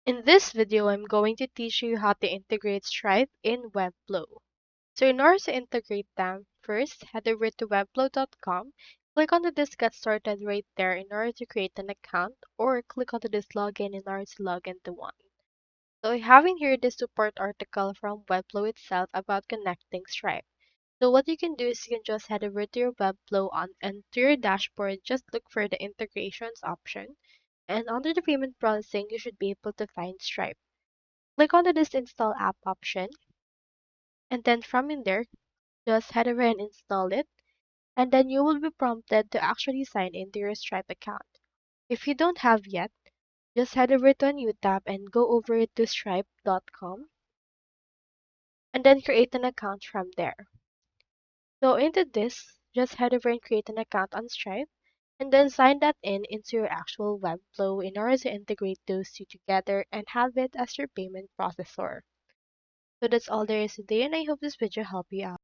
In this video, I'm going to teach you how to integrate Stripe in Webflow. So in order to integrate them, first head over to webflow.com, click on the this Get Started right there in order to create an account, or click onto this Login in order to log into one. So I have in here this support article from Webflow itself about connecting Stripe. So what you can do is you can just head over to your Webflow and to your dashboard, just look for the integrations option. And under the payment processing, you should be able to find Stripe. Click on the this install app option, and then from in there, just head over and install it, and then you will be prompted to actually sign into your Stripe account. If you don't have yet, just head over to a new tab and go over to stripe.com and then create an account from there. So into this, just head over and create an account on Stripe and then sign that into your actual Webflow in order to integrate those two together and have it as your payment processor. So that's all there is today, and I hope this video helped you out.